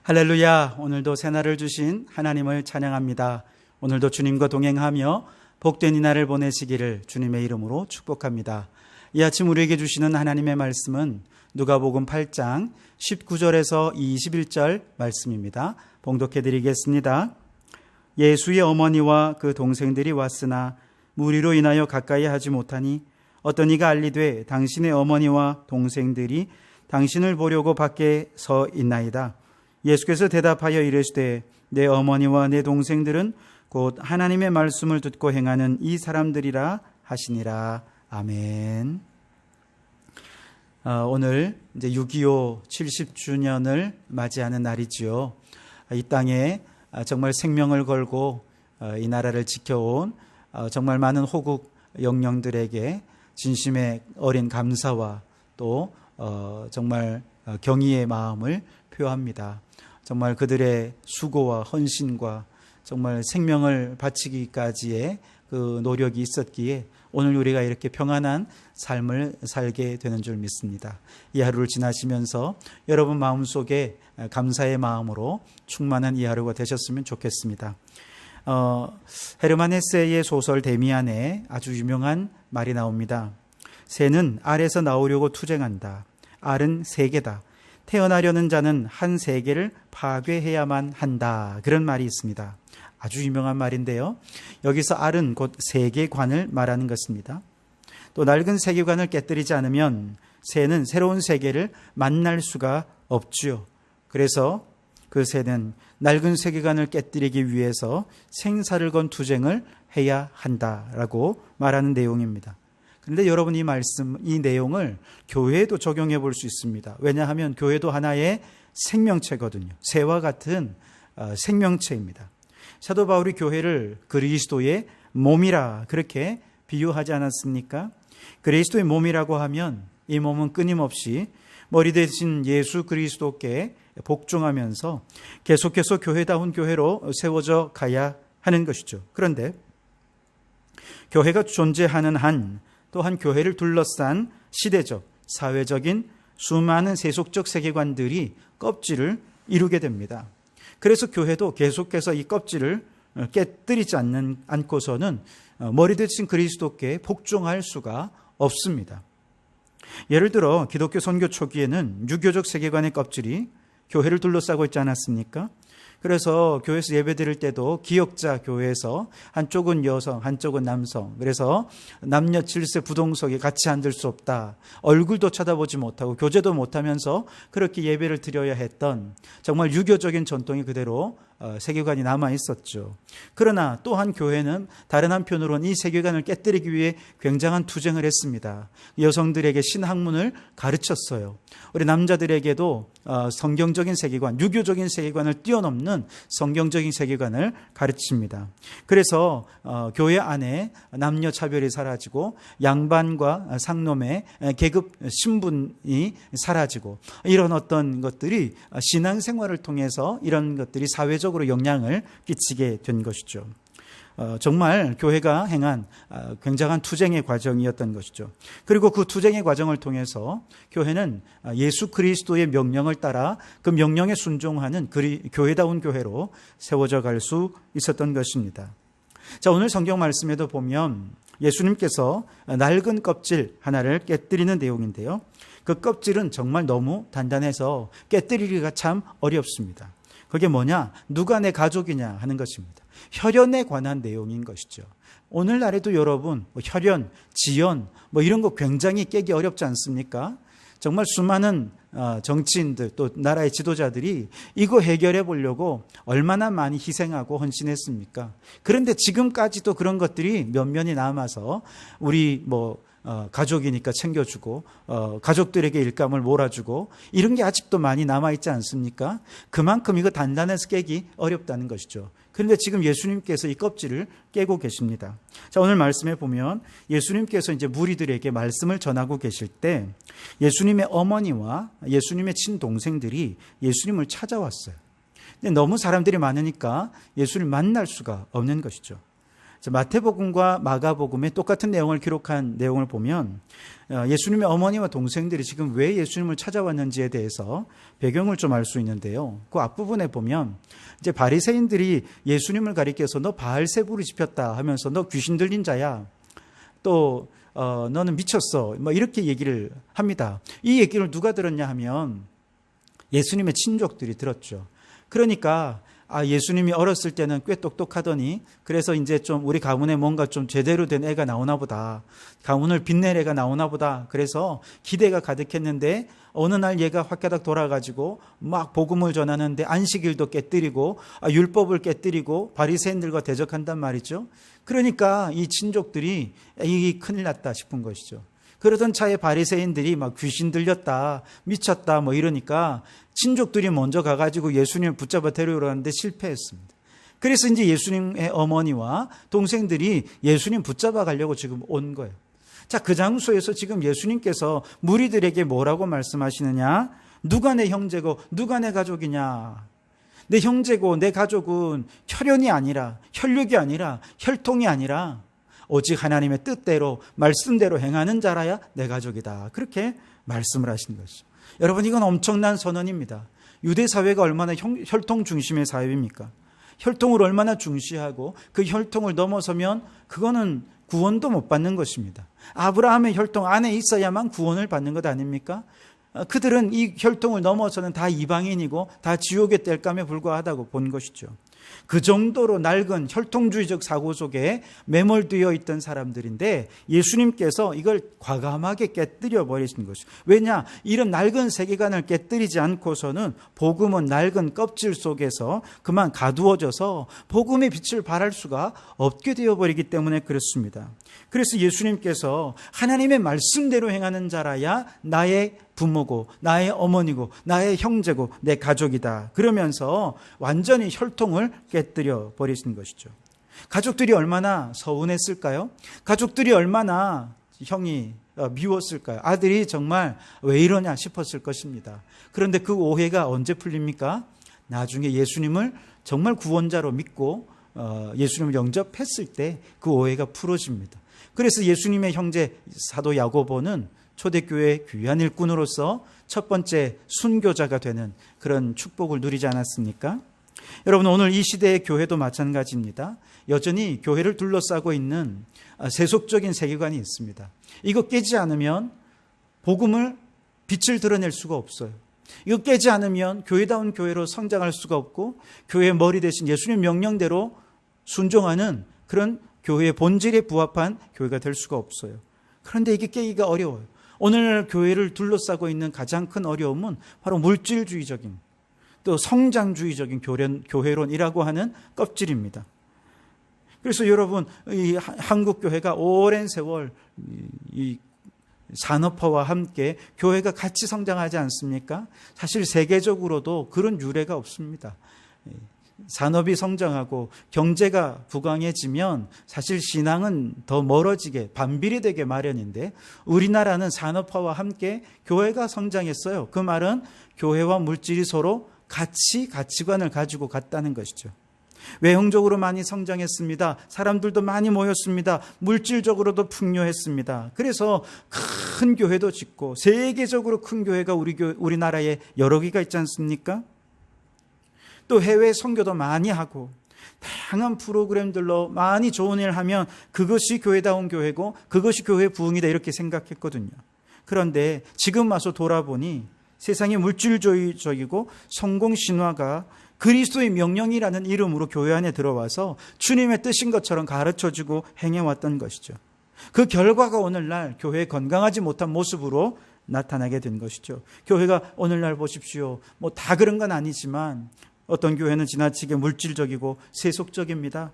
할렐루야. 오늘도 새날을 주신 하나님을 찬양합니다. 오늘도 주님과 동행하며 복된 이날을 보내시기를 주님의 이름으로 축복합니다. 이 아침 우리에게 주시는 하나님의 말씀은 누가복음 8장 19절에서 21절 말씀입니다. 봉독해 드리겠습니다. 예수의 어머니와 그 동생들이 왔으나 무리로 인하여 가까이 하지 못하니 어떤 이가 알리되 당신의 어머니와 동생들이 당신을 보려고 밖에 서 있나이다. 예수께서 대답하여 이르시되 내 어머니와 내 동생들은 곧 하나님의 말씀을 듣고 행하는 이 사람들이라 하시니라. 아멘. 오늘 이제 6.25 70주년을 맞이하는 날이지요. 이 땅에 정말 생명을 걸고 이 나라를 지켜온 정말 많은 호국 영령들에게 진심의 어린 감사와 또 정말 경의의 마음을 표합니다. 정말 그들의 수고와 헌신과 정말 생명을 바치기까지의 그 노력이 있었기에 오늘 우리가 이렇게 평안한 삶을 살게 되는 줄 믿습니다. 이 하루를 지나시면서 여러분 마음속에 감사의 마음으로 충만한 이 하루가 되셨으면 좋겠습니다. 헤르만 헤세의 소설 데미안에 아주 유명한 말이 나옵니다. 새는 알에서 나오려고 투쟁한다. 알은 세계다. 태어나려는 자는 한 세계를 파괴해야만 한다. 그런 말이 있습니다. 아주 유명한 말인데요. 여기서 알은 곧 세계관을 말하는 것입니다. 또 낡은 세계관을 깨뜨리지 않으면 새는 새로운 세계를 만날 수가 없지요. 그래서 그 새는 낡은 세계관을 깨뜨리기 위해서 생사를 건 투쟁을 해야 한다라고 말하는 내용입니다. 그런데 여러분 이 말씀, 이 내용을 교회에도 적용해 볼 수 있습니다. 왜냐하면 교회도 하나의 생명체거든요. 새와 같은 생명체입니다. 사도 바울이 교회를 그리스도의 몸이라 그렇게 비유하지 않았습니까? 그리스도의 몸이라고 하면 이 몸은 끊임없이 머리 대신 예수 그리스도께 복종하면서 계속해서 교회다운 교회로 세워져 가야 하는 것이죠. 그런데 교회가 존재하는 한 또한 교회를 둘러싼 시대적, 사회적인 수많은 세속적 세계관들이 껍질을 이루게 됩니다. 그래서 교회도 계속해서 이 껍질을 깨뜨리지 않고서는 머리 대신 그리스도께 복종할 수가 없습니다. 예를 들어 기독교 선교 초기에는 유교적 세계관의 껍질이 교회를 둘러싸고 있지 않았습니까? 그래서 교회에서 예배 드릴 때도 기역자 교회에서 한쪽은 여성, 한쪽은 남성. 그래서 남녀 질서 부동석에 같이 앉을 수 없다. 얼굴도 쳐다보지 못하고 교제도 못하면서 그렇게 예배를 드려야 했던 정말 유교적인 전통이 그대로 세계관이 남아 있었죠. 그러나 또한 교회는 다른 한편으로는 이 세계관을 깨뜨리기 위해 굉장한 투쟁을 했습니다. 여성들에게 신학문을 가르쳤어요. 우리 남자들에게도 성경적인 세계관, 유교적인 세계관을 뛰어넘는 성경적인 세계관을 가르칩니다. 그래서 교회 안에 남녀 차별이 사라지고 양반과 상놈의 계급 신분이 사라지고 이런 어떤 것들이 신앙생활을 통해서 이런 것들이 사회적으로 영향을 끼치게 된 것이죠. 정말 교회가 행한 굉장한 투쟁의 과정이었던 것이죠. 그리고 그 투쟁의 과정을 통해서 교회는 예수 그리스도의 명령을 따라 그 명령에 순종하는 교회다운 교회로 세워져 갈 수 있었던 것입니다. 자, 오늘 성경 말씀에도 보면 예수님께서 낡은 껍질 하나를 깨뜨리는 내용인데요. 그 껍질은 정말 너무 단단해서 깨뜨리기가 참 어렵습니다. 그게 뭐냐? 누가 내 가족이냐 하는 것입니다. 혈연에 관한 내용인 것이죠. 오늘날에도 여러분 혈연, 지연 이런 거 굉장히 깨기 어렵지 않습니까? 정말 수많은 정치인들 또 나라의 지도자들이 이거 해결해 보려고 얼마나 많이 희생하고 헌신했습니까? 그런데 지금까지도 그런 것들이 몇몇이 남아서 우리 가족이니까 챙겨주고 가족들에게 일감을 몰아주고 이런 게 아직도 많이 남아있지 않습니까? 그만큼 이거 단단해서 깨기 어렵다는 것이죠. 그런데 지금 예수님께서 이 껍질을 깨고 계십니다. 자, 오늘 말씀에 보면 예수님께서 이제 무리들에게 말씀을 전하고 계실 때 예수님의 어머니와 예수님의 친동생들이 예수님을 찾아왔어요. 근데 너무 사람들이 많으니까 예수를 만날 수가 없는 것이죠. 마태복음과 마가복음에 똑같은 내용을 기록한 내용을 보면 예수님의 어머니와 동생들이 지금 왜 예수님을 찾아왔는지에 대해서 배경을 좀 알 수 있는데요. 그 앞부분에 보면 이제 바리새인들이 예수님을 가리켜서 너 바알세불을 지폈다 하면서 너 귀신 들린 자야. 또 너는 미쳤어. 뭐 이렇게 얘기를 합니다. 이 얘기를 누가 들었냐 하면 예수님의 친족들이 들었죠. 그러니까 예수님이 어렸을 때는 꽤 똑똑하더니 그래서 이제 좀 우리 가문에 뭔가 좀 제대로 된 애가 나오나 보다. 가문을 빛낼 애가 나오나 보다. 그래서 기대가 가득했는데 어느 날 얘가 확가닥 돌아가지고 막 복음을 전하는데 안식일도 깨뜨리고 율법을 깨뜨리고 바리새인들과 대적한단 말이죠. 그러니까 이 친족들이 이 큰일 났다 싶은 것이죠. 그러던 차에 바리새인들이 막 귀신 들렸다, 미쳤다 뭐 이러니까 친족들이 먼저 가가지고 예수님을 붙잡아 데려오려는데 실패했습니다. 그래서 이제 예수님의 어머니와 동생들이 예수님 붙잡아 가려고 지금 온 거예요. 자, 그 장소에서 지금 예수님께서 무리들에게 뭐라고 말씀하시느냐? 누가 내 형제고 누가 내 가족이냐? 내 형제고 내 가족은 혈연이 아니라 혈육이 아니라 혈통이 아니라 오직 하나님의 뜻대로 말씀대로 행하는 자라야 내 가족이다. 그렇게 말씀을 하신 것이죠. 여러분, 이건 엄청난 선언입니다. 유대 사회가 얼마나 혈통 중심의 사회입니까? 혈통을 얼마나 중시하고 그 혈통을 넘어서면 그거는 구원도 못 받는 것입니다. 아브라함의 혈통 안에 있어야만 구원을 받는 것 아닙니까? 그들은 이 혈통을 넘어서는 다 이방인이고 다 지옥의 땔감에 불과하다고 본 것이죠. 그 정도로 낡은 혈통주의적 사고 속에 매몰되어 있던 사람들인데 예수님께서 이걸 과감하게 깨뜨려 버리신 것이죠. 왜냐? 이런 낡은 세계관을 깨뜨리지 않고서는 복음은 낡은 껍질 속에서 그만 가두어져서 복음의 빛을 발할 수가 없게 되어버리기 때문에 그렇습니다. 그래서 예수님께서 하나님의 말씀대로 행하는 자라야 나의 부모고 나의 어머니고 나의 형제고 내 가족이다. 그러면서 완전히 혈통을 깨뜨려 버리신 것이죠. 가족들이 얼마나 서운했을까요? 가족들이 얼마나 형이 미웠을까요? 아들이 정말 왜 이러냐 싶었을 것입니다. 그런데 그 오해가 언제 풀립니까? 나중에 예수님을 정말 구원자로 믿고 예수님을 영접했을 때 그 오해가 풀어집니다. 그래서 예수님의 형제 사도 야고보는 초대교회 귀한 일꾼으로서 첫 번째 순교자가 되는 그런 축복을 누리지 않았습니까? 여러분, 오늘 이 시대의 교회도 마찬가지입니다. 여전히 교회를 둘러싸고 있는 세속적인 세계관이 있습니다. 이거 깨지 않으면 복음을 빛을 드러낼 수가 없어요. 이거 깨지 않으면 교회다운 교회로 성장할 수가 없고 교회의 머리 대신 예수님 명령대로 순종하는 그런 교회의 본질에 부합한 교회가 될 수가 없어요. 그런데 이게 깨기가 어려워요. 오늘날 교회를 둘러싸고 있는 가장 큰 어려움은 바로 물질주의적인 또 성장주의적인 교회론이라고 하는 껍질입니다. 그래서 여러분, 이 한국 교회가 오랜 세월 이 산업화와 함께 교회가 같이 성장하지 않습니까? 사실 세계적으로도 그런 유례가 없습니다. 산업이 성장하고 경제가 부강해지면 사실 신앙은 더 멀어지게 반비례 되게 마련인데 우리나라는 산업화와 함께 교회가 성장했어요. 그 말은 교회와 물질이 서로 같이 가치관을 가지고 갔다는 것이죠. 외형적으로 많이 성장했습니다. 사람들도 많이 모였습니다. 물질적으로도 풍요했습니다. 그래서 큰 교회도 짓고 세계적으로 큰 교회가 우리나라에 여러 개가 있지 않습니까? 또 해외 선교도 많이 하고 다양한 프로그램들로 많이 좋은 일을 하면 그것이 교회다운 교회고 그것이 교회 부흥이다 이렇게 생각했거든요. 그런데 지금 와서 돌아보니 세상이 물질주의적이고 성공신화가 그리스도의 명령이라는 이름으로 교회 안에 들어와서 주님의 뜻인 것처럼 가르쳐주고 행해왔던 것이죠. 그 결과가 오늘날 교회의 건강하지 못한 모습으로 나타나게 된 것이죠. 교회가 오늘날 보십시오. 뭐 다 그런 건 아니지만 어떤 교회는 지나치게 물질적이고 세속적입니다.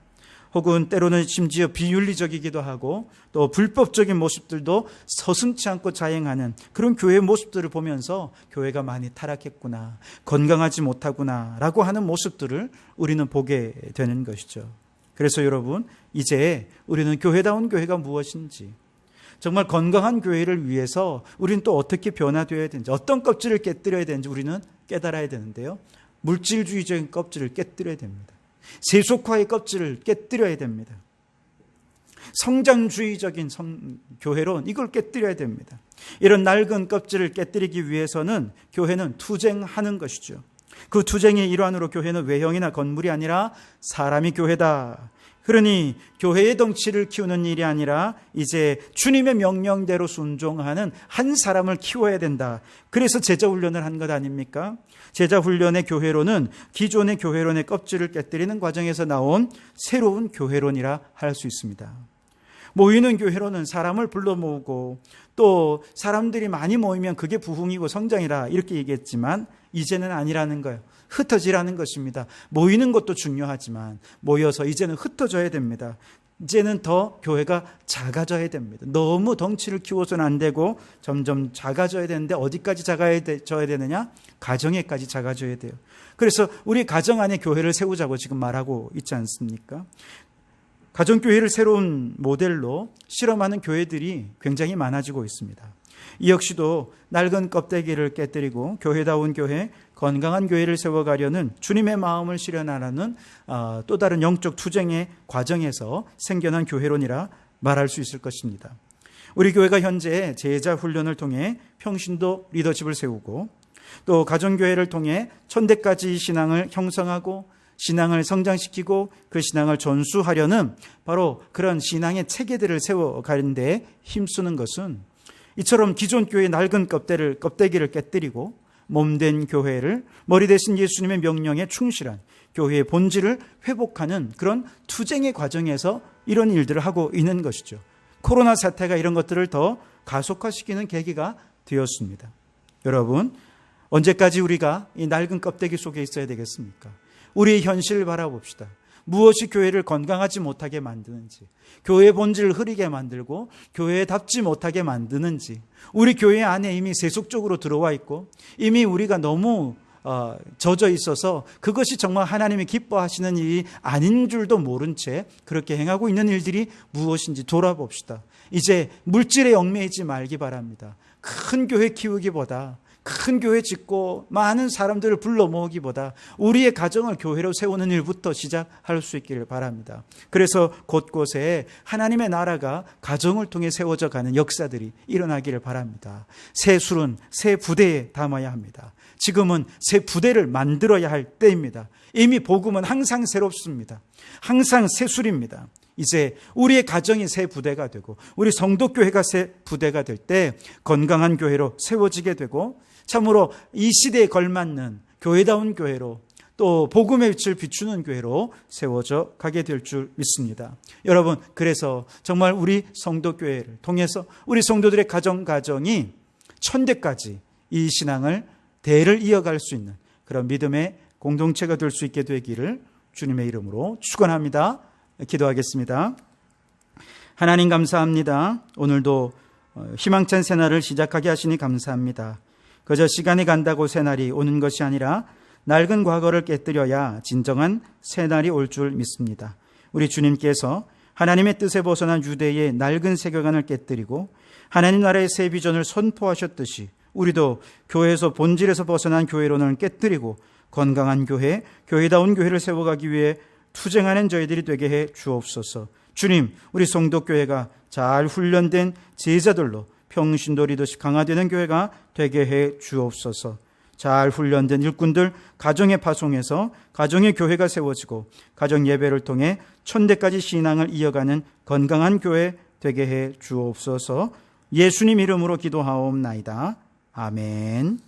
혹은 때로는 심지어 비윤리적이기도 하고 또 불법적인 모습들도 서슴지 않고 자행하는 그런 교회의 모습들을 보면서 교회가 많이 타락했구나, 건강하지 못하구나 라고 하는 모습들을 우리는 보게 되는 것이죠. 그래서 여러분, 이제 우리는 교회다운 교회가 무엇인지, 정말 건강한 교회를 위해서 우리는 또 어떻게 변화되어야 되는지, 어떤 껍질을 깨뜨려야 되는지 우리는 깨달아야 되는데요. 물질주의적인 껍질을 깨뜨려야 됩니다. 세속화의 껍질을 깨뜨려야 됩니다. 성장주의적인 교회론, 이걸 깨뜨려야 됩니다. 이런 낡은 껍질을 깨뜨리기 위해서는 교회는 투쟁하는 것이죠. 그 투쟁의 일환으로 교회는 외형이나 건물이 아니라 사람이 교회다. 그러니 교회의 덩치를 키우는 일이 아니라 이제 주님의 명령대로 순종하는 한 사람을 키워야 된다. 그래서 제자훈련을 한 것 아닙니까? 제자훈련의 교회론은 기존의 교회론의 껍질을 깨뜨리는 과정에서 나온 새로운 교회론이라 할 수 있습니다. 모이는 교회론은 사람을 불러 모으고 또 사람들이 많이 모이면 그게 부흥이고 성장이라 이렇게 얘기했지만 이제는 아니라는 거예요. 흩어지라는 것입니다. 모이는 것도 중요하지만 모여서 이제는 흩어져야 됩니다. 이제는 더 교회가 작아져야 됩니다. 너무 덩치를 키워서는 안 되고 점점 작아져야 되는데 어디까지 작아져야 되느냐? 가정에까지 작아져야 돼요. 그래서 우리 가정 안에 교회를 세우자고 지금 말하고 있지 않습니까? 가정교회를 새로운 모델로 실험하는 교회들이 굉장히 많아지고 있습니다. 이 역시도 낡은 껍데기를 깨뜨리고 교회다운 교회, 건강한 교회를 세워가려는 주님의 마음을 실현하라는 또 다른 영적 투쟁의 과정에서 생겨난 교회론이라 말할 수 있을 것입니다. 우리 교회가 현재 제자 훈련을 통해 평신도 리더십을 세우고 또 가정교회를 통해 천대까지 신앙을 형성하고 신앙을 성장시키고 그 신앙을 전수하려는 바로 그런 신앙의 체계들을 세워가는 데 힘쓰는 것은 이처럼 기존 교회의 낡은 껍데기를 깨뜨리고 몸된 교회를 머리 대신 예수님의 명령에 충실한 교회의 본질을 회복하는 그런 투쟁의 과정에서 이런 일들을 하고 있는 것이죠. 코로나 사태가 이런 것들을 더 가속화시키는 계기가 되었습니다. 여러분, 언제까지 우리가 이 낡은 껍데기 속에 있어야 되겠습니까? 우리의 현실을 바라봅시다. 무엇이 교회를 건강하지 못하게 만드는지, 교회의 본질을 흐리게 만들고 교회답지 못하게 만드는지, 우리 교회 안에 이미 세속적으로 들어와 있고 이미 우리가 너무 젖어 있어서 그것이 정말 하나님이 기뻐하시는 일이 아닌 줄도 모른 채 그렇게 행하고 있는 일들이 무엇인지 돌아봅시다. 이제 물질에 얽매이지 말기 바랍니다. 큰 교회 키우기보다, 큰 교회 짓고 많은 사람들을 불러 모으기보다 우리의 가정을 교회로 세우는 일부터 시작할 수 있기를 바랍니다. 그래서 곳곳에 하나님의 나라가 가정을 통해 세워져 가는 역사들이 일어나기를 바랍니다. 새 술은 새 부대에 담아야 합니다. 지금은 새 부대를 만들어야 할 때입니다. 이미 복음은 항상 새롭습니다. 항상 새 술입니다. 이제 우리의 가정이 새 부대가 되고 우리 성도교회가 새 부대가 될 때 건강한 교회로 세워지게 되고 참으로 이 시대에 걸맞는 교회다운 교회로 또 복음의 빛을 비추는 교회로 세워져 가게 될 줄 믿습니다. 여러분, 그래서 정말 우리 성도교회를 통해서 우리 성도들의 가정이 천대까지 이 신앙을 대를 이어갈 수 있는 그런 믿음의 공동체가 될 수 있게 되기를 주님의 이름으로 축원합니다. 기도하겠습니다. 하나님 감사합니다. 오늘도 희망찬 새날을 시작하게 하시니 감사합니다. 그저 시간이 간다고 새날이 오는 것이 아니라 낡은 과거를 깨뜨려야 진정한 새날이 올 줄 믿습니다. 우리 주님께서 하나님의 뜻에 벗어난 유대의 낡은 세계관을 깨뜨리고 하나님 나라의 새 비전을 선포하셨듯이 우리도 교회에서 본질에서 벗어난 교회론을 깨뜨리고 건강한 교회, 교회다운 교회를 세워가기 위해 투쟁하는 저희들이 되게 해 주옵소서. 주님, 우리 성도교회가 잘 훈련된 제자들로 평신도 리더십 강화되는 교회가 되게 해 주옵소서. 잘 훈련된 일꾼들 가정에 파송해서 가정의 교회가 세워지고 가정 예배를 통해 천대까지 신앙을 이어가는 건강한 교회 되게 해 주옵소서. 예수님 이름으로 기도하옵나이다. 아멘.